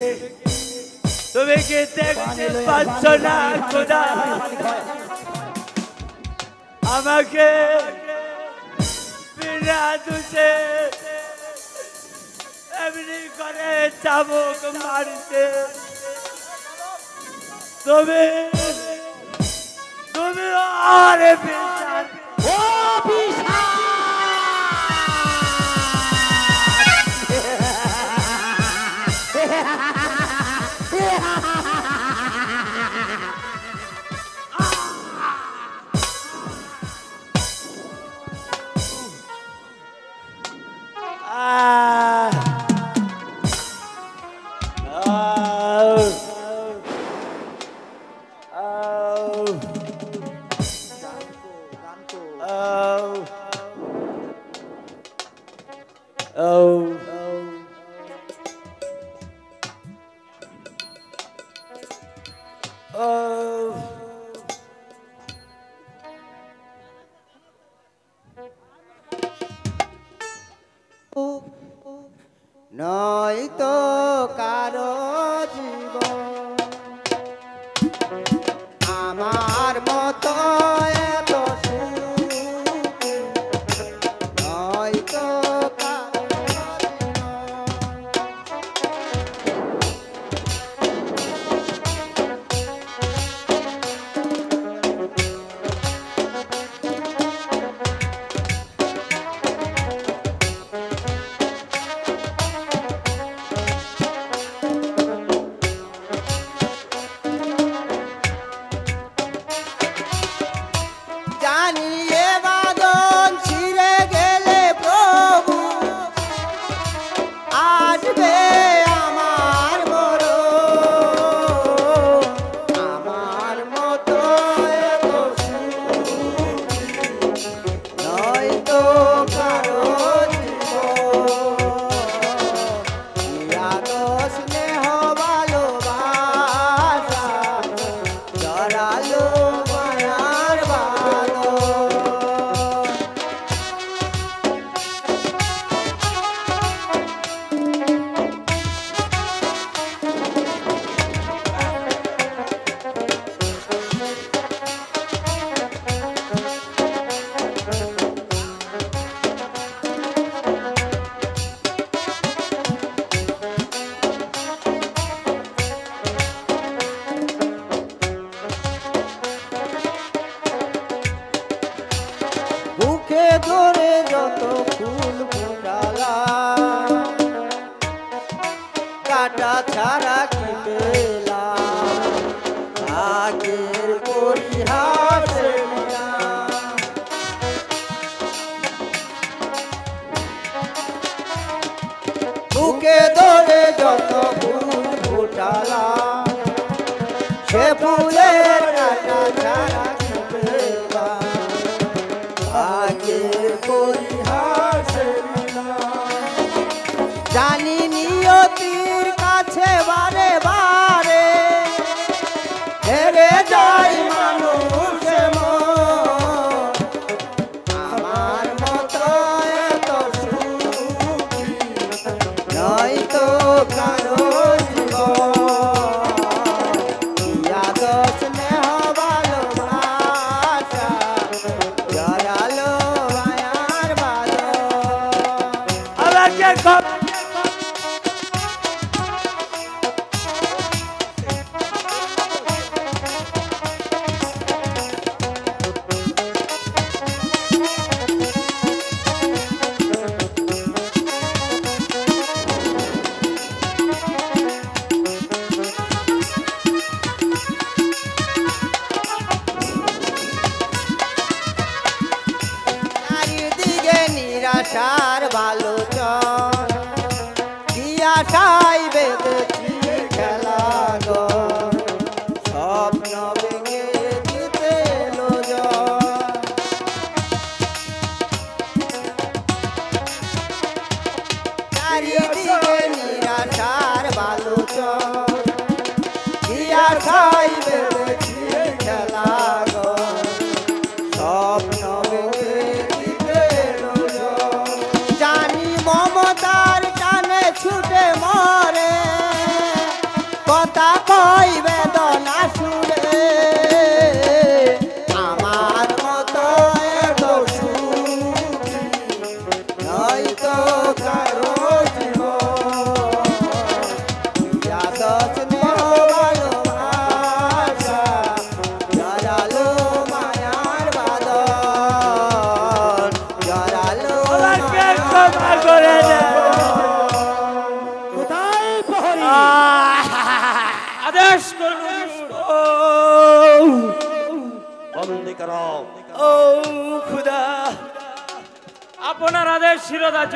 তুমি কি দেখতে পাচ্ছ না খোদা আমাকে বিনা দোষে এমনি করে চাবুক মারতে তুমি তুমি আর বিচার ও বিশাল নয়তো কারো জীবন আমার মতো এত সুখী নয়তো কারো জানিয়ে বাদন ছিঁড়ে গেলে প্রভু আসবে আমার মরণ আমার মতো এত সুখী নয়তো কারো জীবন এত স্নেহ ভালোবাসা জড়ালো মায়ার বাঁধন বুকে ধরে যত ফুল ফোটালা কাটা ছাড়া কি পেলাম আগের পরিহাস বুকে ধরে যত ফুল ফোটালা সে ফুলের কাটা ছাড়া কি পেলাম আগের পরিহাসের জানি নিয়তির কাছে বারে বারে হেরে যাই মানুষ মন আমার মতো এত সুখী নয়তো কারো জীবন এত স্নেহ ভালোবাসা জড়ালো মায়ার বাঁধন আমাকে চারিদিকে নিরাশার বালোচন দিয়াশাই বেঁধেছি খেলা গো স্বপ্ন ভেঙে দিতে এলো জন চারিদিকে নিরাশার বালোচন দিয়াশাই বেঁধেছি খেলা গো স্বপ্ন ভেঙে দিতে এলো জন জানি মমতার টানে ছুটে মরে কথা কই বেদনা সুরে আমার মতো এত সুখী নয়তো কারো জীবন যাদব ভালোবাসা জড়ালো মায়ার বাঁধন জড়ালো আমাকে ক্ষমা করে দে কোথায় প্রহরী আদেশ করুন বন্দি করো ও খুদা আপনার আদেশ শিরোধার্য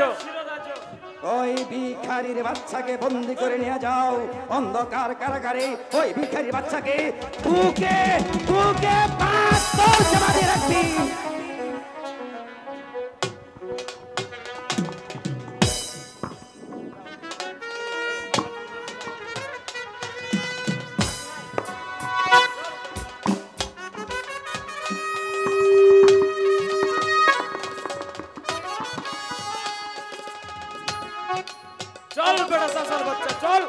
ওই ভিখারির বাচ্চাকে বন্দি করে নিয়ে যাও অন্ধকার কারাগারে ওই ভিখারির বাচ্চাকে বুকে বুকে পাথর চাপাতে রাখবি চল বেটা চাচার বাচ্চা চল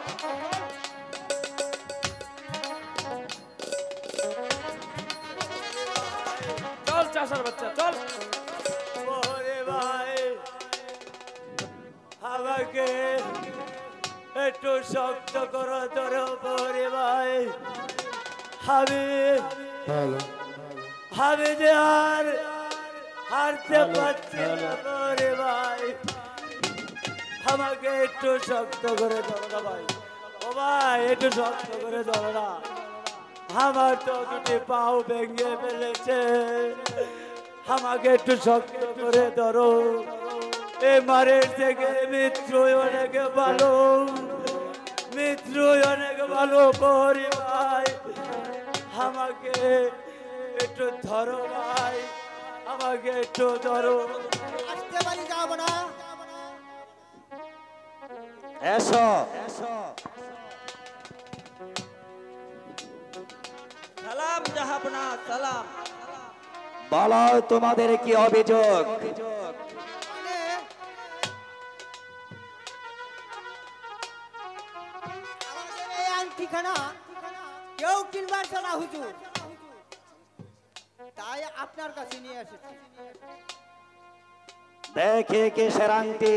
চল চাচার বাচ্চা চল ওরে ভাই আমাকে একটু শক্ত করো তোর ওরে ভাই আমি যে আর হারতে পারছি না ওরে ভাই আমাকে একটু শক্ত করে ধরো না ভাই ও ভাই একটু শক্ত করে ধরো না আমার তো দুটি পাও ভেঙে ফেলেছে আমাকে একটু শক্ত করে ধরো এ মারের থেকে মৃত্যু অনেক ভালো মৃত্যু অনেক ভালো পরি ভাই আমাকে একটু ধরো ভাই আমাকে একটু ধরো আসতে পারি যাব না এসো সালাম জাহাপনা সালাম বলো তোমাদের কি অভিযোগ মানে আমাদের এই আংটিখানা কেউ কিনবার না হুজুর তাই আপনার কাছে নিয়ে এসেছি দেখে কিসের আংটি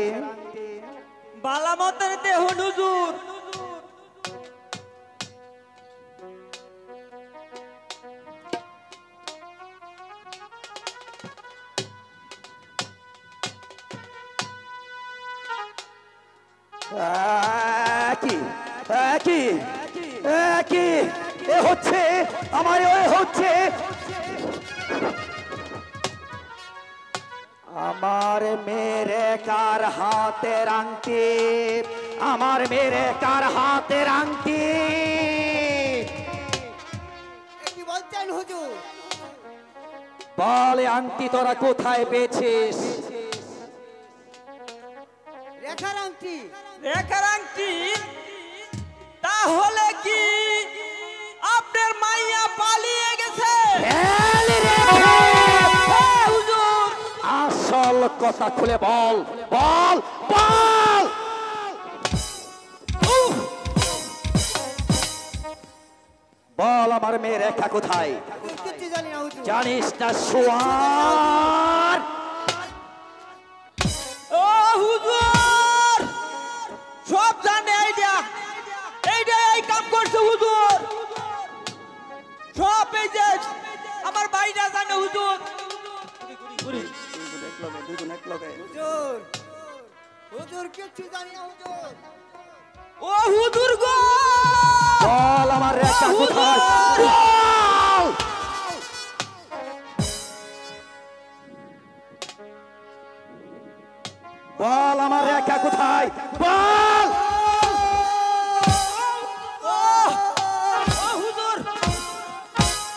বালামতের দেহ হুজুর একই একই একই এ হচ্ছে আমার এ হচ্ছে আমার মেরে কার হাতের আংটি আমার মেরে কার হাতের আংটি কি বলছেন হুজুর বল আংটি তোরা কোথায় পেয়েছিস রেখার আংটি রেখার আংটি তাহলে কি আপনার মাইয়া পালিয়ে গেছে হুজুর আসল কথা খুলে বল বল বল বল আমার মেয়ে রেখা কোথায় কিচ্ছু জানি না হুজুর জানিস না সোয়ার ও হুজুর সব জানে এইটা এই কাম করছে হুজুর সব এই যে আমার ভাইরা জানে হুজুর হুজুর হুজুর কিচ্ছু জানি না হুজুর ও হুজুর গো বল আমার রেখা কোথায় বল বল আমার রেখা কোথায় বল হুজুর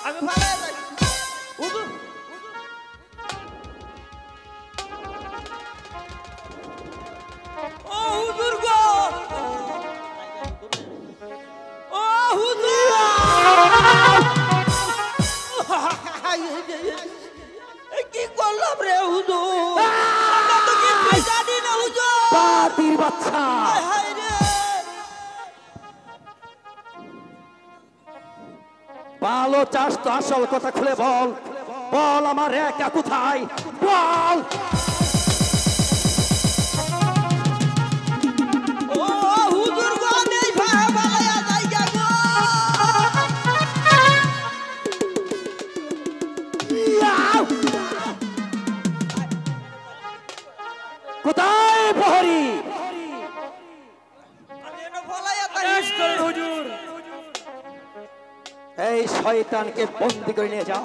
আমি পালাই যাই হুজুর ও হুজুর গো ও হুজুর কি করলাম রে হুজুর আমরা তো কিছু জানি না হুজুর বাতির বাচ্চা হায় রে ভালো চাস তো আসল কথা খুলে বল, বল আমার একা কোথায়, বল। ও হুজুর গো নেই বালায়া জায়গা গো। কোথায় প্রহরী? আমি এটা বলায়া আদেশ করুন হুজুর। এই শয়তানকে বন্দি করে নিয়ে যাও।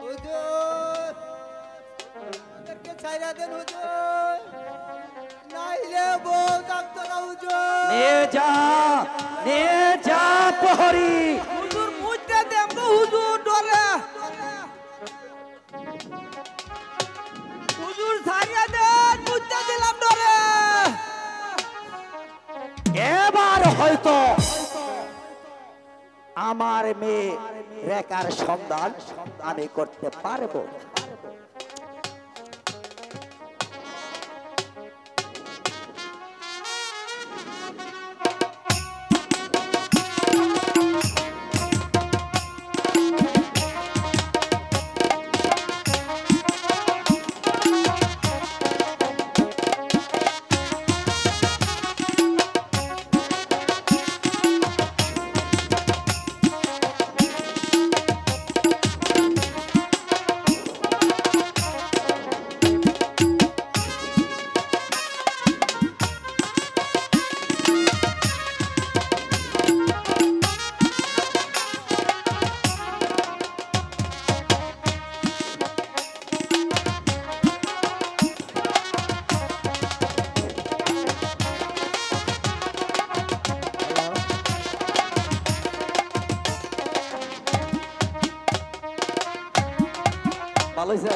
হুজুর আমাদেরকে ছাইরা দেন হুজুর, নাইলে বউ থাকতো না হুজুর। নিয়ে যা প্রহরী। হুজুর মুইতে দেন গো হুজুর, ডরে হুজুর ছাইরা দেন, মুইতে দিলাম ডরে। এবার হয়তো আমার মেয়ে রেখার সন্ধান আমি করতে পারবো। ভালো হয়েছে?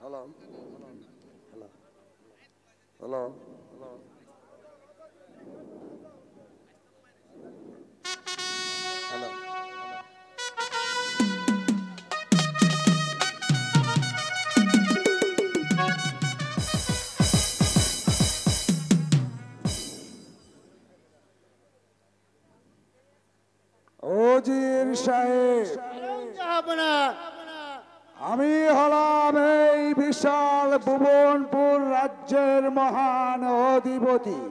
Hello hello hello hello. Wazir সাহেব, আমি হলাম এই বিশাল ভুবনপুর রাজ্যের মহান অধিপতি।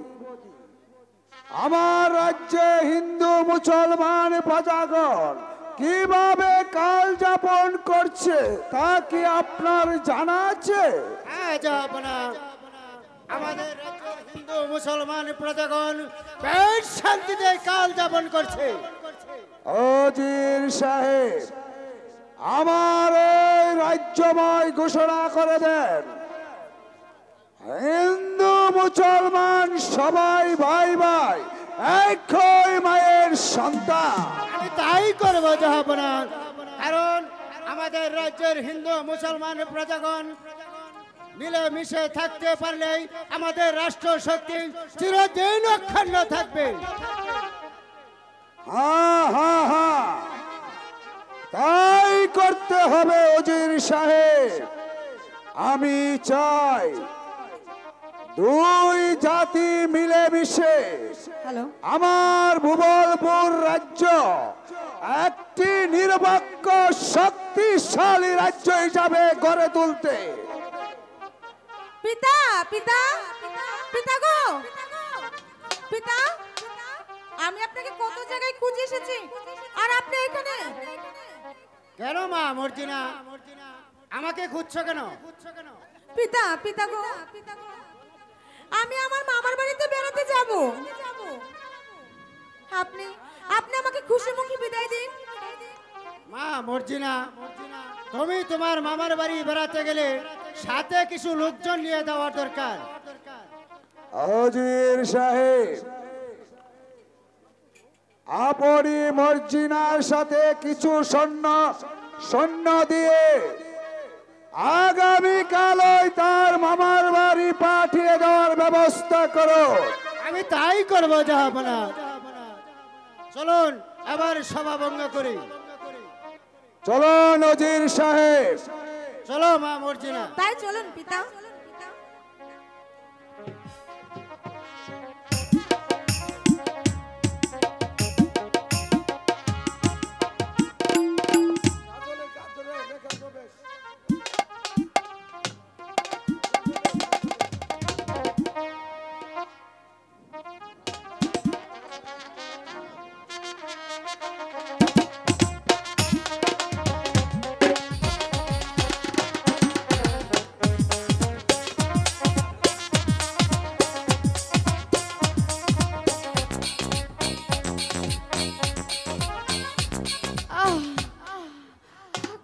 আমার রাজ্যে হিন্দু মুসলমান প্রজাগণ কিভাবে কাল যাপন করছে তা কি আপনার জানা আছে? হ্যাঁ জাহাপনা, আমাদের রাজ্যের হিন্দু মুসলমান প্রজাগণ বেশ শান্তিতে কাল যাপন করছে। ওজির সাহেব, আমার এই রাজ্যময় ঘোষণা করে দেন, হিন্দু মুসলমান সবাই ভাই ভাই, একই মায়ের সন্তান। আমি তাই করবো জাহাপনা, কারণ আমাদের রাজ্যের হিন্দু মুসলমান প্রজাগণ মিলেমিশে থাকতে পারলেই আমাদের রাষ্ট্র শক্তি চিরদিন অক্ষুণ্ণ থাকবে। হ্যাঁ হ্যাঁ হ্যাঁ, তাই করতে হবে ওজির সাহেব। আমি চাই দুই জাতি মিলেমিশে আমার ভুবনপুর রাজ্য একটি নিরপেক্ষ শক্তিশালী রাজ্য হিসাবে গড়ে তুলতে। পিতা পিতা পিতা গো, পিতা, আমি আপনাকে কত জায়গায় খুঁজে এসেছি আর আপনি এখানে কেন মা মর্জিনা, আমাকে খুঁজছো কেন? পিতা পিতা গো, আমি আমার মামার বাড়িতে বেড়াতে যাব। আপনি আপনি আমাকে খুশি মুখে বিদায় দিন। মা মর্জিনা, তুমি তোমার মামার বাড়ি বেড়াতে গেলে সাথে কিছু লোকজন নিয়ে যাওয়ার দরকার। ওজির সাহেব, আপনি মর্জিনার সাথে কিছু সৈন্য দিয়ে আগামীকালই তার মামার বাড়ি পাঠিয়ে দেওয়ার ব্যবস্থা করো। আমি তাই করবো জাহাপনা। চলুন এবার সভা ভঙ্গ করি। চলুন ওজির সাহেব, চলো মা মর্জিনা। তাই চলুন পিতা।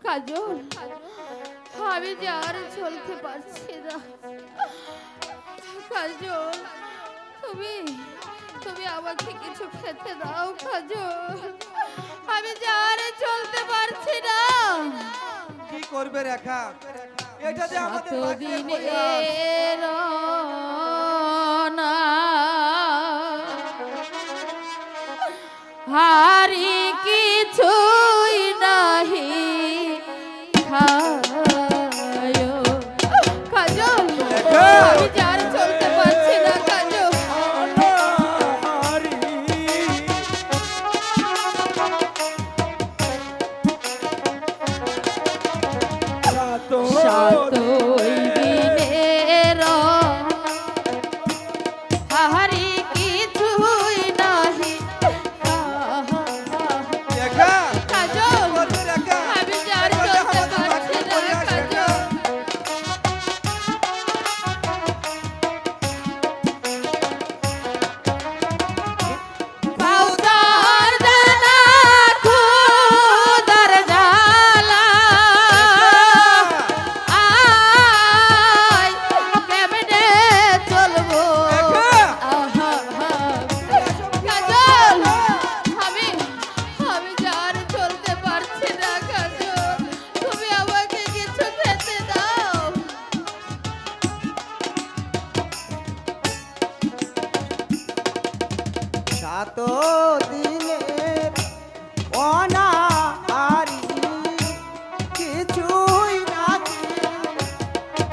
কাজল, আমি যে আর চলতে পারছি না। কাজল, তুমি তুমি আমাকে কিছু খেতে দাও কাজল, আমি যে আর চলতে পারছি না। কি করবে রেখা? এটা যে আমাদের ভাগ্যের বইয়া। হারি কিছুই নাহি খায়। কাজল, আমি যে আর চলতে পারছি না কাজল। সাতই দিনের হারি কিছুই নাহি কাজল, আমি যে আর চলতে পারছি না কাজল। পাউদার জানা খুদার জালা আয় কেমনে চলবো। কাজল, আমি যে আর চলতে পারছি না কাজল, তুমি আমাকে কিছু খেতে দাও। সাত দিনের অনাহারি কিছুই নাকি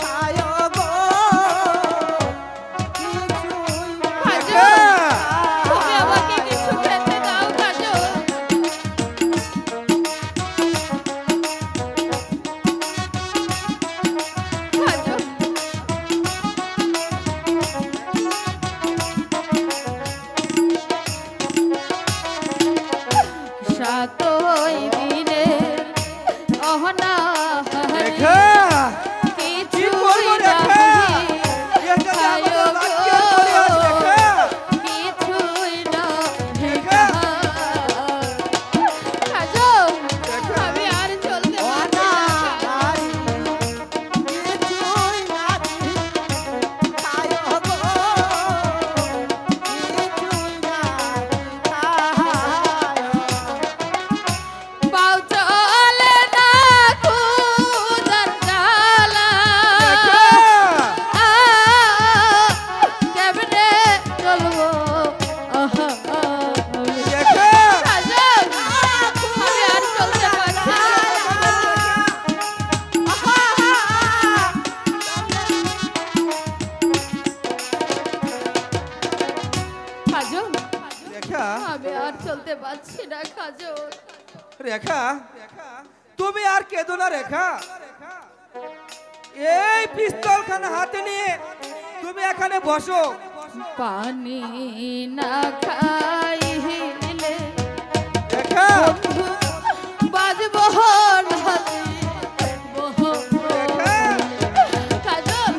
খায় গো, কিছুই কাজল, তুমি আমাকে কিছু খেতে দাও কাজল। কাজল, সাতই দিনে অহনাহারি কিছুই নাহি খায় গো, কিছুই নাহি কাজল, আমি আর চলতে পারছি না। অনাহারি কিছুই নাকি খায় গো, কিছুই নাকি খায়। পাও চলে না খুদার জালা কেমনে চলবো। কাজল, আমি আর চলতে পারছি না। কাজল, রেখা, আমি আর চলতে পারছি না কাজল। রেখা, তুমি আর কেঁদো না রেখা। এই পিস্তল খানা হাতে নিয়ে তুমি এখানে বসো। পানি না খাইলে রেখা, বাজব কাজল,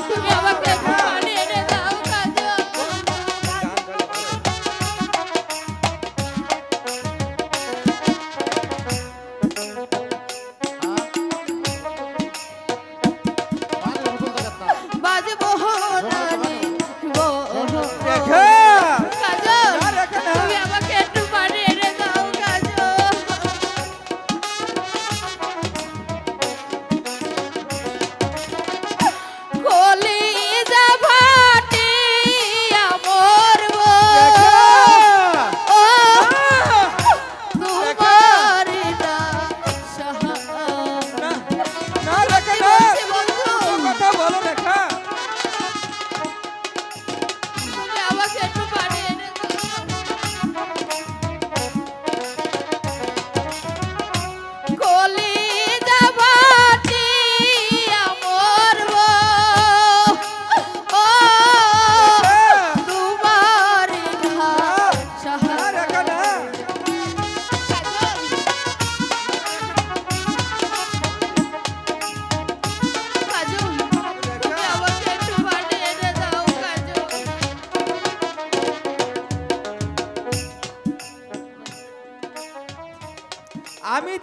তুমি আমাকে একটু পানি এনে দাও কাজল। বাজব রেখা, কাজল, না রেখা না। তুমি আমাকে একটু পানি এনে দাও কাজল।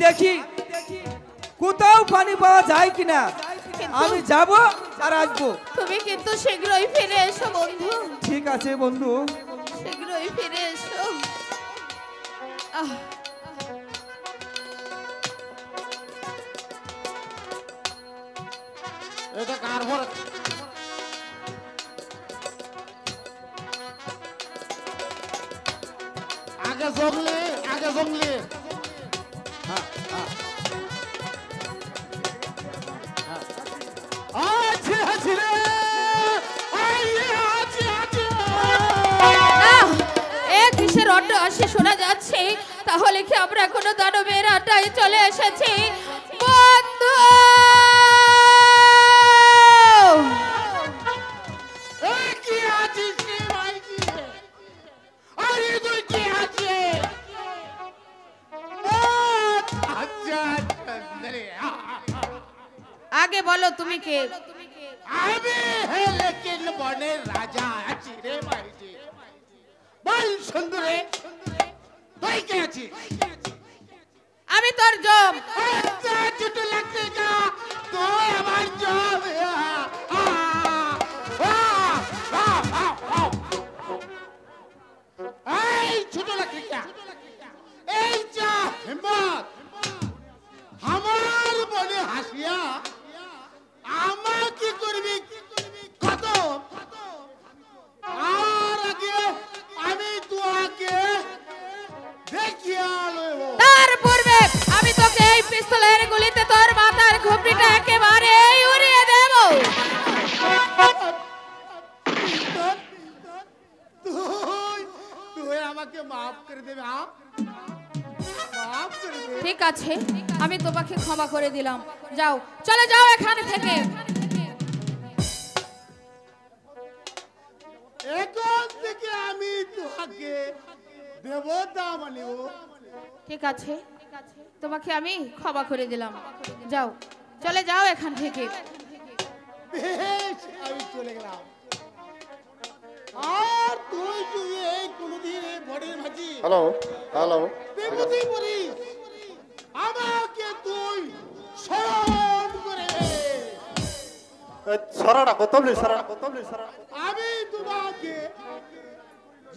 দেখি কোথাও পানি পাওয়া যায় কিনা। আমি যাব আর আসবো। তুমি কিন্তু শীঘ্রই ফিরে এসো বন্ধু, ঠিক আছে বন্ধু। শীঘ্রই ফিরে এসো। আহ, এটা কার ভরে? আগে জঙ্গলে, আগে জঙ্গলে। আছে আছে রে, আছে আছে। আহ, এ কিসের অট্টহাসি শোনা যাচ্ছে? তাহলে কি আমরা কোনো দানবের আড্ডায় চলে এসেছি? বন্ধু, কি আছিস রে ভাইজি? আরে তুই কি আছিস? আচ্ছা আচ্ছা রে। আগে বলো তুমি কে? আমি লেকিন বনের রাজা আছি রে ভাইজি। বল সুন্দরে, তুই কে আছিস? আমি তোর জম। আচ্ছা ছোট লাগছে না, তুই আমার জব। এই ছোট লাগছে না, এই যা হিম্মত আমার বনে হাসিয়া আমার কি করবি কত? আর আগে আমি তোকে দেখিয়া লইব। তার পূর্বে আমি তোকে এই পিস্তলের গুলিতে তোর মাথার খুপড়িটা একেবারে উড়িয়ে দেব। তুই আমাকে মাফ করে দেবে? হ্যাঁ, মাফ করে দে। ঠিক আছে, আমি তোমাকে ক্ষমা করে দিলাম। যাও, চলে যাও এখান থেকে। এখন থেকে আমি তোকে দেবতা মানিব। ঠিক আছে, তোমাকে আমি ক্ষমা করে দিলাম। যাও, চলে যাও এখান থেকে। বেশ, আমি চলে গেলাম। আর তুই যদি এই কোনদিন এই বড়ের মাঝি হ্যালো হ্যালো বিপদে পড়িস, আমাকে তুই স্মরণ করে দে। সরাটা কতবলি সরাটা কতবলি সরা আমি তোমাকে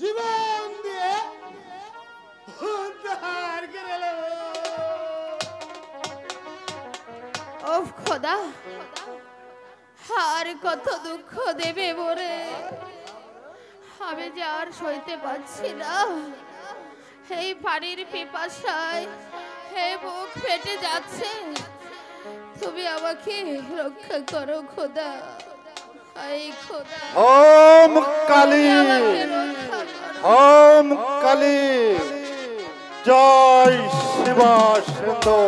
জীবন দিয়ে উদ্ধার করে নেব। ওফ খোদা, আর কত দুঃখ দেবে মোরে। আমি যে আর সইতে পারছি না। এই পানির পিপাসায় হে বুক ফেটে যাচ্ছে। তুমি আমাকে রক্ষা করো খোদা। এই খোদা, ওম কালী আমাকে রক্ষা করো। ওম কালী জয় শিবা সিন্ধু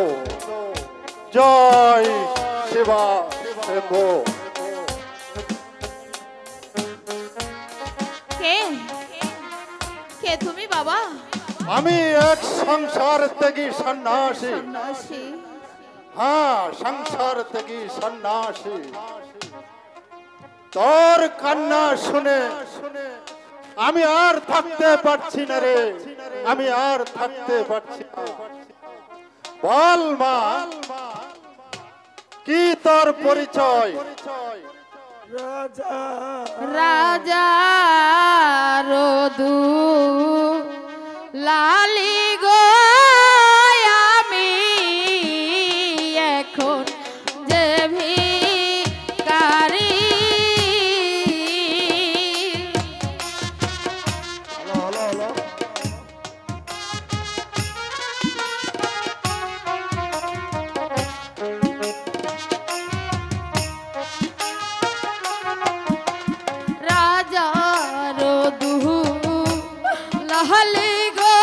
জয় শিবা সিন্ধু। কে কে তুমি বাবা? আমি এক সংসার ত্যাগী সন্ন্যাসী। সন্ন্যাসী? হ্যাঁ, সংসার ত্যাগী সন্ন্যাসী। তোর কান্না শুনে আমি আর থাকতে পারছি না রে, আমি আর থাকতে পারছি না। বল মা, কি তোর পরিচয়? রাজা রাজা রদু লালি গো, আমি এখন যে ভিখারি। রাজা রদু লালি গো,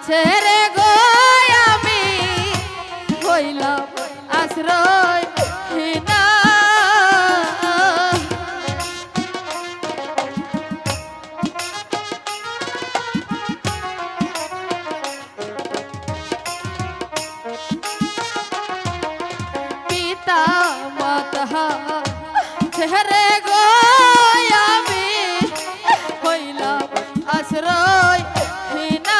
ছেড়ে গো আমি হইলাম আশ্রয় হীনা। পিতা মাতা ছেড়ে গো আমি হইলাম আশ্রয় হীনা।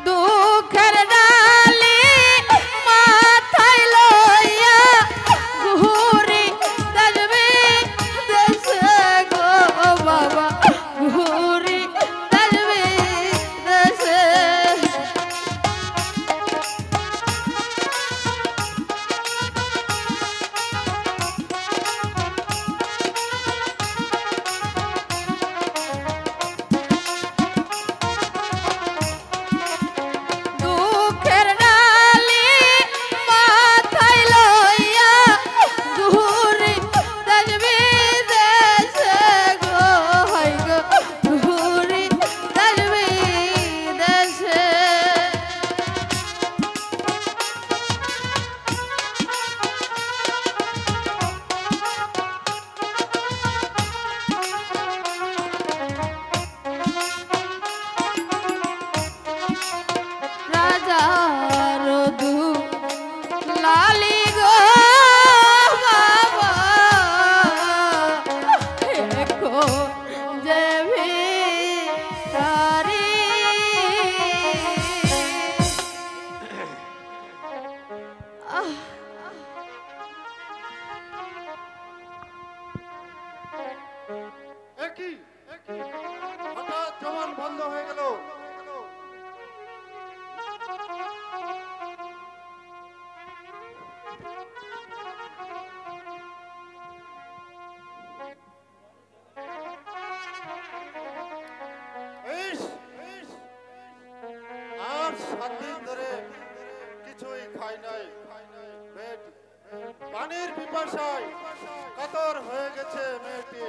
দুঃখের ডালি মাথায় লইয়া ঘুরি দাসবি দেশে গো বাবা, ঘুরি দাসবি দেশে। দুঃখের ডালি মাথায় লইয়া ঘুরি দাসবি দেশে গো, হাই গো ঘুরি দাসবি দেশে। রাজার লালি গো বাবা, এখন যে ভিখারি। একই হঠাৎ জবান বন্ধ হয়ে গেল। ইস, আর 7 দিন ধরে কিছুই খাই নাই। পেট পানির পিপাসায় কাতর হয়ে গেছে মেয়েটি।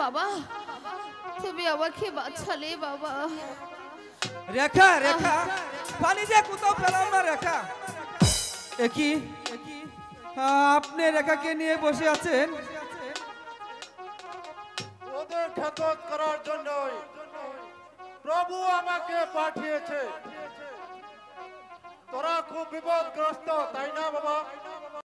বাবা, তুমি আমাকে বাঁচালে বাবা। রেখা রেখা, পানি যে কোথাও পেলাম না রেখা। একই আপনি রেখাকে নিয়ে বসে আছেন? ওদের খেদমত করার জন্যই প্রভু আমাকে পাঠিয়েছে। তোরা খুব বিপদগ্রস্ত, তাই না বাবা?